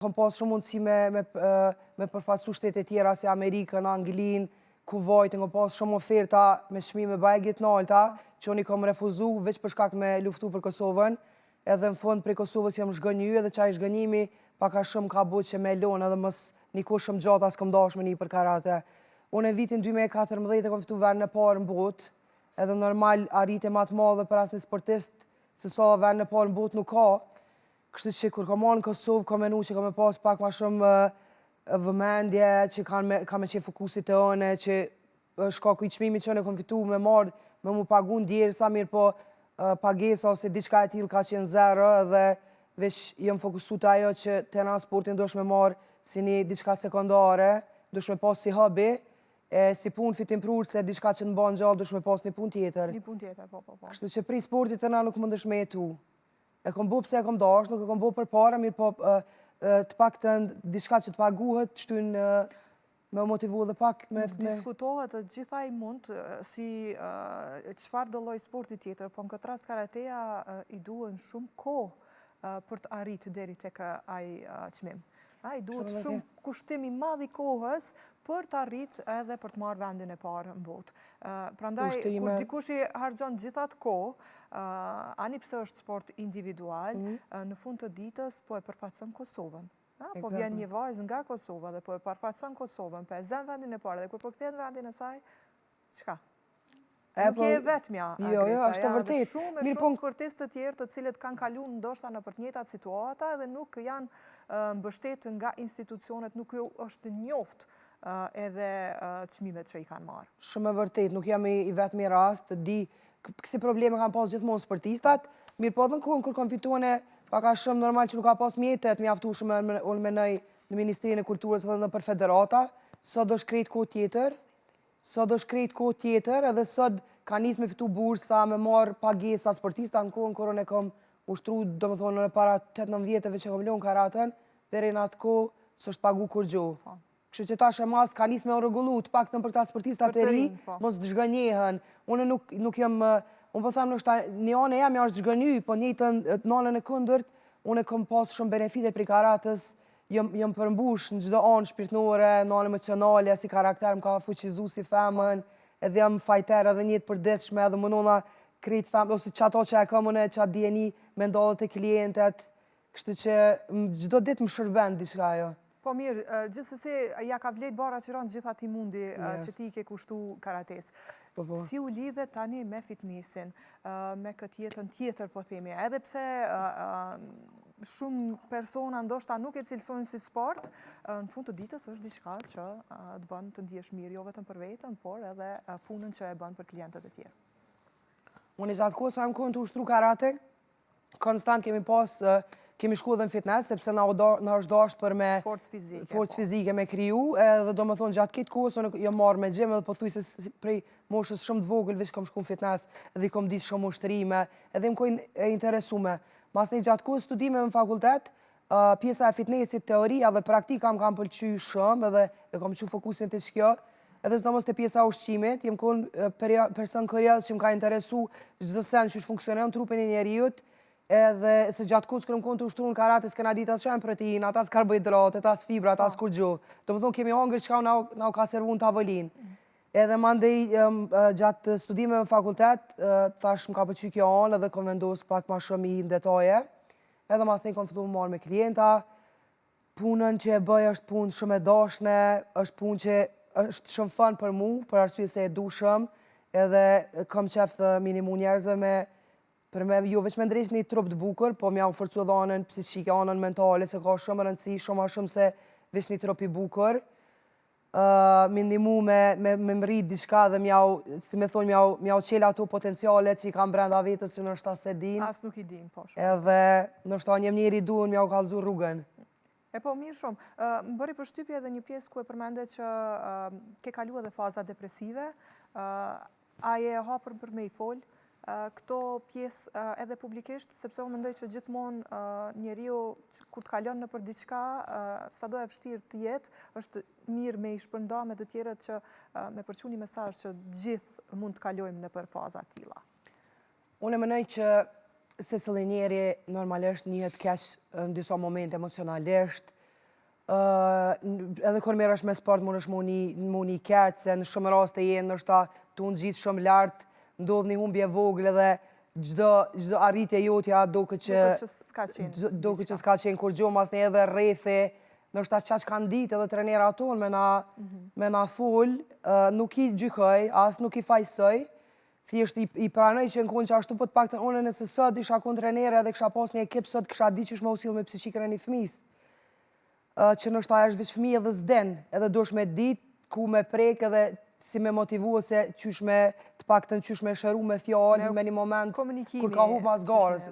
Kam pas shumë mundësi me përfaqësu shtete tjera si Amerikën, Anglinë, Kuvajtin, kam pas shumë oferta me çmime bajgjet t'nalta, që unë i kam refuzu veç për shkak me luftu për Kosovën, edhe në fund prej Kosovës jam zhgënjy edhe qaj zhgënjimi paka shumë ka bu që me lonë edhe mos një kohë shumë gjata s'kom dash me një për karate. Unë e vitin 2014 e kom fitu vend në parë në botë, edhe normal arritje ma të madhe për asë një sportist, se sa vend në parë në botë nuk ka. Kështu që kur kam marrë në Kosovë, kam menu që kam e pas pak ma shumë vëmendje, që ka me qenë fokusit të one, që shkaku i çmimit që unë e kom fitu me marrë, me mu pagu ndjerë sa mirë po pagesa ose diçka e tillë ka qenë zero edhe veç jam fokusu të ajo që të na sportin dosh me marrë si një diçka sekondare, dosh me pas si hobi, si pun fitim prur se diçka që në banë gjallë dosh me pas një pun tjetër. Një pun tjetër, po. Kështu që pri sportit të na nuk mundesh me jetu. E kom bo pse e kom dash, nuk e kom bo për para, mirë po të pak të diçka që të paguhet, shtyn me motivu dhe pak me... Diskutohet të gjitha i mund si qëfar do lloj sporti tjetër, po në këtë rast karateja i duhen shumë kohë për të arritë deri tek ai çmim. I duhet shumë kushtim i madh i kohës për të arritë edhe për të marrë vendin e parë në botë. Prandaj, kur dikush i harxhon gjithat kohë, ani pse është sport individual, në fund të ditës po e përfaqëson Kosovën. Po vjen një vajzë nga Kosova dhe po e përfaqëson Kosovën, po e zën vendin e parë dhe kur po kthehet në vendin e saj, çka? Nuk je vetmja. Jo, është e vërtet. Shumë sportistë të tjerë të cilët kanë kaluar ndoshta në për të njëjtat situata dhe nuk janë mbështetur nga institucionet, nuk ju është njoft edhe çmimet që i kanë marrë. Shumë e vërtet, nuk jam i vetmi rast, të di kësi probleme kanë pas gjithmonë sportistat, mirë po edhe në kohën kur kam fituane paka shumë normal që nuk ka pas mjetet, mjaftueshme unë menoj në Ministrinë e Kulturës edhe në për federata, sot do shkrejt kohë tjetër, edhe sot ka nisë me fitu bursa, me marë pagesa sportista në kohën kur unë e kom ushtru, do më thonë, në para 8-9 vjetëve që kom lonë karatën, deri në atë kohë s'është pagu kur gjohë. Kështu që tash e mas ka nisë me rregullu të paktën për ta sportistat e ri, mos të zhgënjehen. Unë nuk jam, unë po them nështë një anë e jam ja është zhgënjy, po njëjtën në anën e kundërt, unë e kom pas shumë benefite për karatës, jam përmbush në çdo anë shpirtërore, në anë emocionale, si karakter më ka fuqizu si femën, edhe jam fajter edhe njëtë përditshme, edhe mënona krejt femën, ose çato që e kam unë, çat dijeni me ndodhet e klientet, kështu që çdo ditë më shërben diçka ajo. Po mirë, gjithsesi ja ka vlejt bara që ranë gjitha ti mundi që ti ke kushtu karates. Si u lidhe tani me fitnessin, me këtë jetën tjetër, po themi, edhe pse shumë persona ndoshta nuk e cilësojnë si sport, në fund të ditës është diçka që të bën të ndihesh mirë, jo vetëm për veten, por edhe punën që e bën për klientët e tjerë. Unë i gjatë kohë sa jam kohën të ushtru karate, konstant kemi shku edhe në fitness, sepse na është dasht për me forcë fizike me kriju, edhe do më thonë gjatë kitë kohës, unë jam marrë me gym, edhe po thuj se prej moshës shumë të vogël, veç kom shku në fitness, edhe i kom ditë shumë ushtrime, edhe më kojnë e interesume. Mas një gjatë kohës studime në fakultet, pjesa e fitnessit, teoria dhe praktika më kam pëlqy shumë, edhe e kom që fokusin të shkjo, edhe s'do mos të pjesa ushqimit, jem konë person kërjel që më ka interesu çdo sen që funksionon trupin e njeriut, edhe se gjatë kohës kërëm konë të ushtru në karate, s'kena ditë atë që janë protein, atas karbohidrate, atas fibra, atas kur gjo. Do më thonë kemi hongër që ka na u ka servu në tavolin. Edhe mandej gjatë studime në fakultet, thash më ka pëlqy kjo anë edhe kom vendos pak ma shumë i në detaje. Edhe mas ne kom fillu më marrë me klienta. Punën që e bëj është punë shumë e dashne, është punë që është shumë fun për mu, për arsye se e du shumë, edhe kom qef minimu njerëzve për me jo veç me ndrejsh një trup të bukur, po mja u forcu edhe anën psiqike, anën mentale, se ka shumë rëndësi, shumë a shumë se veç një trup i bukur. Mi ndimu me mrit diçka dhe si me thonë, mjau qela ato potencialet që i kam brenda vetës që nështë ta se din. As nuk i din, po shumë. Edhe nështë ta njëm njeri duhen mjau kalzu rrugën. E po, mirë shumë. Më bëri përshtypje edhe një pjesë ku e përmende që ke kalu edhe faza depresive, a je hapur për me i folë, këto pjesë edhe publikisht, sepse unë mendoj që gjithmonë njeriu kur të kalon në për diçka, sa do e vështirë të jetë, është mirë me i shpërnda me të tjerët që me përçu një mesazh që gjithë mund të kalojmë në për faza tilla. Unë e mendoj që secili njeri normalisht njihet keq në disa momente emocionalisht, edhe kur merresh me sport mund është mu një keq, se në shumë raste jenë nështë të unë gjitë shumë lartë, ndodh një humbje vogël edhe gjdo arritje jotja duke që s'ka qenë kur gjo mas një edhe rrethi, nështë ta që kanë ditë edhe trenera tonë me na full, nuk i gjykoj, as nuk i fajsoj, thjesht i pranoj që në konë që ashtu po të pak të unë nëse sot isha konë trenere edhe kësha pas një ekip sot kësha di që shme usil me psiqikën e një fëmis, që nështë ta është vishë fëmi edhe zden, edhe dush me dit ku me prek edhe si me motivu ose qysh me të pak të në qysh me shëru me fjallë me një moment kur ka hu mas garës.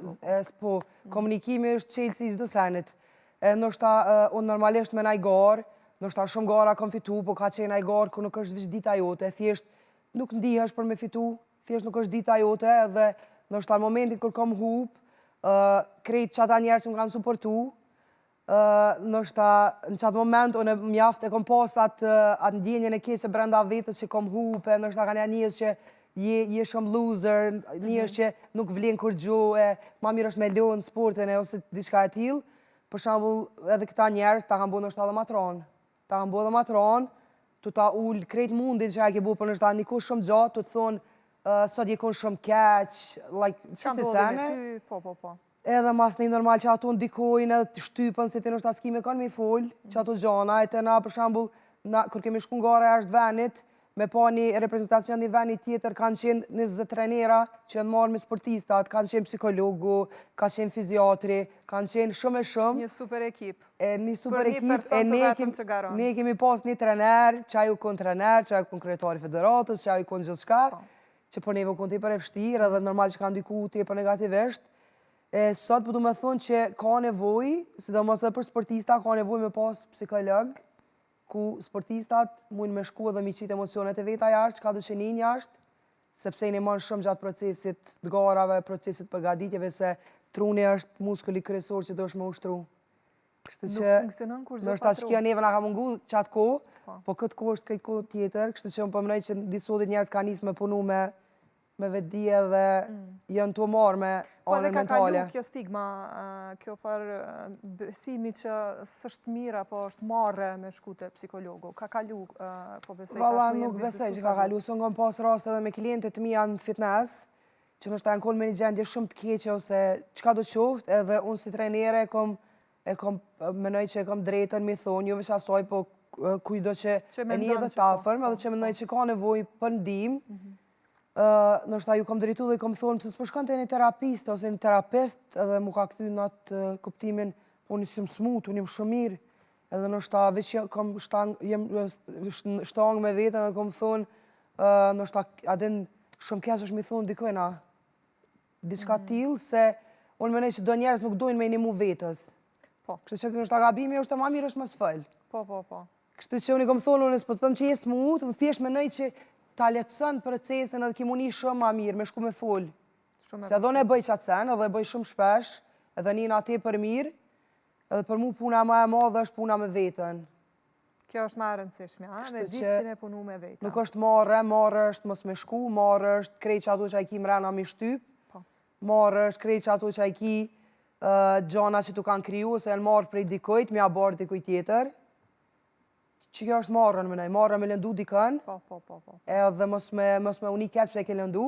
Komunikimi është qelësi i zdo senit. Nështë ta unë normalisht me naj garë, nështë ta shumë gara kom fitu, po ka qenë naj garë ku nuk është vishë dita jote, thjesht nuk ndihesh për me fitu, thjesht nuk është dita jote edhe nështë ta në momentin kur kom hup, krejt që ata njerë që më kanë suportu, nështë në qatë moment, unë mjaft e kom pas atë ndjenjën e keqe brenda vetës që kom hupe, nështë ka një njës që je shumë loser, njës që nuk vlen kur gjo, ma mirë është me lonë sportin ose diçka e t'il. Për shambull, edhe këta njerës, ta kam bo nështë edhe matron. Ta kam bo edhe matron, tu ta ullë krejt mundin që e ke bo për nështë një kohë shumë gjatë, tu të thonë, sot je konë shumë keq, që si sene. Edhe mas një normal që ato ndikojnë edhe të shtypën, se ti nështë aski me kanë mi folë, që ato gjana, e të na, për shambull, kër kemi shku nga gara jashtë venit, me pa një reprezentacion një venit tjetër, kanë qenë 20 trenera që janë marrë me sportistat, kanë qenë psikologu, kanë qenë fiziatri, kanë qenë shumë e shumë. Një super ekip. Një super ekip, ne kemi pas një trener, që ajo konë trener, që ajo konë kryetari federatës, që ajo konë gjithë shka, që për neve konë të i për e fështirë, edhe normal që kanë diku të i për negativisht. Sot për du me thonë që ka nevoj, sidomos edhe për sportista, ka nevoj me pas psikolog, ku sportistat mund me shku edhe mi qitë emocionet e veta jashtë, që ka dëshenin jashtë, sepse i një manë shumë gjatë procesit të garave, procesit përgaditjeve, se truni është muskulli kryesor që do është me ushtru. Nuk funksionon kur zë patru. Nështë ta që neve nga ka mungu qatë ko, po këtë ko është këtë ko tjetër, kështë që më përmënej që disodit njerës ka njës me punu me vedije dhe jënë të marë me anën mentale. Po edhe ka kalu kjo stigma, kjo farë besimi që sështë mira, po është marrë me shkute psikologu. Ka kalu, po besej ka shme nuk besej që ka kalu. Së ngëm pas rast edhe me klientët mija në fitness, që nështë ta në konë me një gjendje shumë të keqe, ose qka do qoftë, edhe unë si trenere e kom menoj që e kom drejten mi thonë, jo veç asoj, po kujdo që e një edhe tafërm, edhe që menoj që ka nevoj për ndim, nështë ta ju kom drejtu dhe i kom thonë që s'përshkon të një terapist ose një terapist edhe mu ka këthy në atë kuptimin unë isim smut, unë im shumë mirë edhe nështë ta veç kom shtangë me vetën edhe kom thonë nështë ta adin shumë kesh është mi thonë dikojna diçka t'il se unë menej që do njerës nuk dojnë me një mu vetës. Kështë që nështë ta gabimi është të ma mirë është më s'fëll. Kështë që unë i kom thonë unë s'po të thëmë që je smut, unë thjesht menoj që ta letësën procesin edhe ki muni shumë ma mirë, me shku me full. Se edhe unë e bëj qatë sen, edhe e bëj shumë shpesh, edhe një në ate për mirë, edhe për mu puna ma e madhe është puna me vetën. Kjo është ma rëndësishme, me ditë si me punu me vetën. Nuk është marrë është mos me shku, marrë është krej që ato që a i ki mrena mi shtyp, marrë është krej që ato që a i ki gjana që tu kanë kriju, ose e në marrë prej dikojt, mi a barë dikojt tjetër. Që kjo është marrën me nëj, marrën me lëndu dikën, edhe mos me uni keq që e ke lëndu,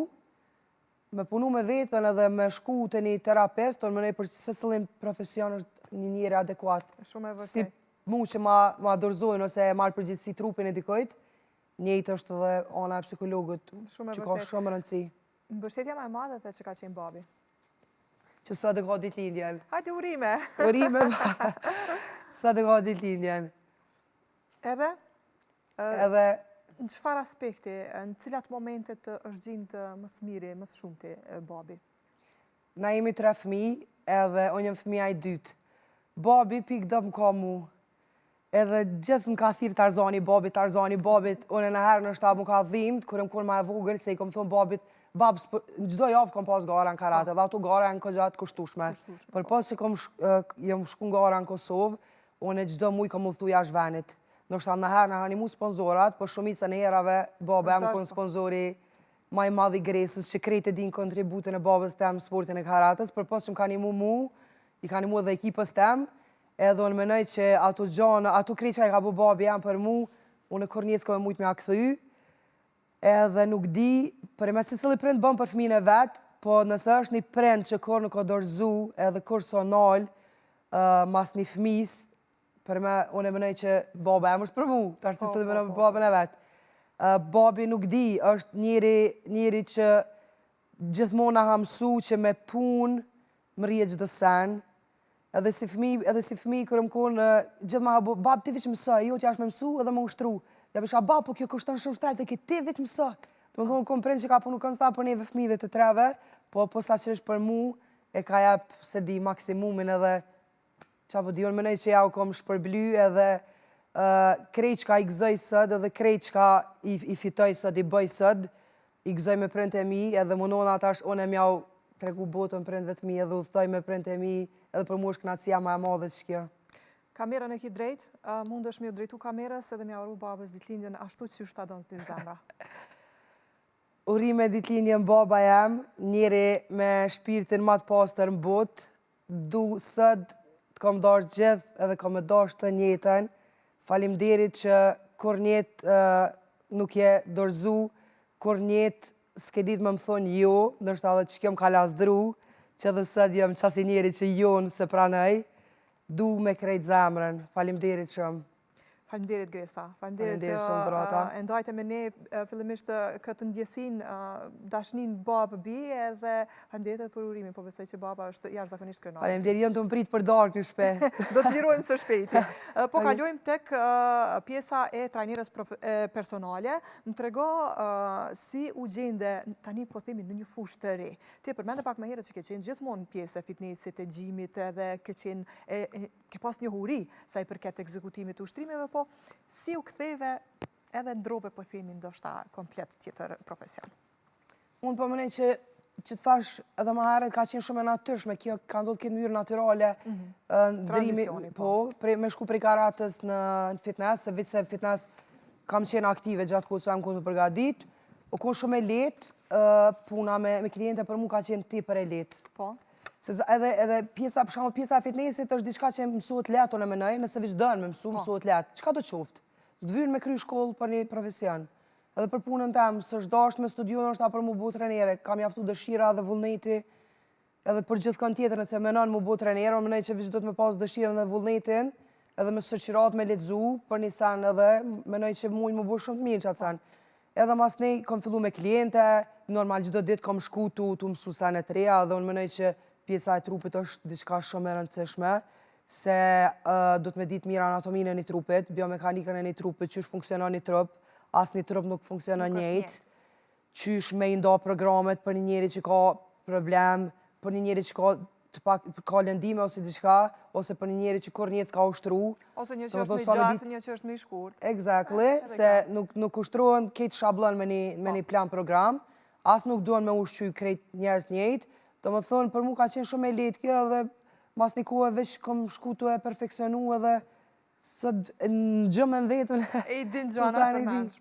me punu me vetën edhe me shku të një terapist, tonë me nëj për se cëllin profesion është një njëri adekuat. Si mu që ma dorzojnë ose marrë përgjithsi trupin e dikojt, njëjtë është dhe ana e psikologut, që ka shumë rëndësi. Mbështetja ma e madhe dhe që ka qenë babi? Që sa dhe ka ditë lindjen. Hajde urime! Urime, sa dhe ka ditë lindjen. Edhe? Edhe... Në qëfar aspekti, në cilat momentet është gjindë mësë miri, mësë shumëti babi? Na jemi 3 fëmi, edhe unë jem fëmija i dytë. Babi pik dë më ka mu. Edhe gjithë më ka thirë Tarzani, babit, unë në herë në shtabë më ka dhimt, kërë më kërë ma e vogël, se i kom thonë babit, babës, në gjdo javë kom pas gara në karate, dhe ato gara në këgjatë kushtushme. Për pas që jem shku në gara në Kosovë, unë e gjdo muj kom u thuj ashtë venit. Nështë në herë në hani mu sponsorat, për shumica në herave, babë e më konë sponsori maj madhi Gresës, që krejt e din kontributin e babës tem sportin e karates, për pas që më ka një mu, i ka një mu edhe ekipës tem, edhe unë menoj që ato gjona, ato krejt që ka bu babi jam për mu, unë e kur njëtë s'ko me mujtë me a këthy, edhe nuk di, për e me si cili prind bëm për fëmijën e vetë, po nëse është një prind që kur nuk o dorëzu, edhe kur so nalë, mas një fëmis, për me, unë e menoj që baba jam është për mu, ta është të të menoj për babën e vetë. Babi nuk di, është njëri që gjithmonë na ka mësu që me punë më rrije çdo sen, edhe si fëmi kërë më konë, gjithë ma ha bab ti veç mësë, jo t'ja është me mësu edhe më ushtru. Ja përshka bab, po kjo kushton shumë shtrejt, e ti veç mësë. Të më thonë, kom prind që ka punu konstant për neve fëmive të treve, po sa që është për mu, e ka jep se di maksimumin edhe, qa po di, unë mënej që ja u kom shpërbly edhe krejt që ka i gëzoj sëd edhe krejt që ka i fitoj sëd, i bëj sëd, i gëzoj me prind e mi, edhe mënona atash, unë e mjau tregu botën prindve të mi edhe udhtoj me prind e mi, edhe për mu është knatësia ma e madhe që kjo. Kamerën e ki drejt, mund është mi o drejtu kamerës edhe mi auru babës ditlindjen ashtu që shta do në të zemra. Urime ditlindjen baba jam, njeri me shpirtin ma të pastër në botë, du sëd të kom dash gjithë edhe kom e dash të njëtën, falimderit që kur njetë nuk je dorëzu, kur njetë s'ke ditë më thonë jo, nështë edhe që kjo më ka lasdru, që edhe sëd jam qasi njeri që jonë se pranaj, du me krejt zemrën, falimderit shumë. Falimderit Gresa, falimderit shumë brata. E ndajte me ne fillimisht këtë ndjesin dashnin babë-bi edhe falimderit edhe për urimin, po besoj që baba është jashtëzakonisht krenar. Falimderit, jënë të më pritë për darkë në shpe. Do të lirojmë së shpejti. Po kalojmë tek pjesa e trajnerës personale. Më trego si u gjende, tani po themi në një fushë të re. Ti përmende pak më herët që ke qenë gjithmonë pjesë e fitnessit, e gjimit edhe ke pas një huri sa i përket ekzekutimit të ushtrimeve, po si u ktheve edhe ndrove po themi ndoshta komplet tjetër profesion? Unë po mënej që të thash edhe më herët ka qenë shumë e natyrshme, kjo ka ndodhur këtë mënyrë natyrale, Tranzicioni, po, me shku prej karatës në fitness, se vitë se fitness kam qenë aktive gjatë kohës jam të përgadit, u konë shumë e letë, puna me kliente për mu ka qenë tipër e letë. Po? Se edhe pjesa e fitnessit është diçka që mësuhet letë, unë e menoj, nëse vishë dënë me mësuhet letë. Qka të qoftë? Së dëvyrën me kry shkollë për një profesion. Edhe për punën temë, së është dasht me studion, është ta për mu bu trenere. Kam jaftu dëshira dhe vullneti, edhe për gjithë kënë tjetër, nëse menon mu bu trenere, unë menoj që vishë do të me pas dëshirën dhe vullnetin, edhe me sëqirat me letëzu, për një sen edhe, menoj që mujnë mu bu shumë të mirë qatë sen. Edhe mas nej, kom fillu me kliente, normal gjithë ditë kom shku tu mësu sen e të reja, dhe unë menoj që pjesa e trupit është diçka shumë e rëndësishme, se do të me ditë mirë anatominë e një trupit, biomekanikën e një trupit, qysh funksionon një trup, asë një trup nuk funksionon njëjtë, qysh me i nda programet për një njeri që ka problem, për një njeri që ka lëndime ose diçka, ose për një njeri që kur njëtë s'ka ushtru. Ose një që është me gjatë, një që është me i shkurt. Exactly, se nuk ushtruen këtë shablon me një plan program, asë nuk duan me ushqy krejt njerës njëjtë. Do më thonë, për mu ka qenë shumë e letë kjo dhe mas një kohë veç kom shku të e perfekcionu edhe së në gjëmën vetën. E i din gjana për mensh.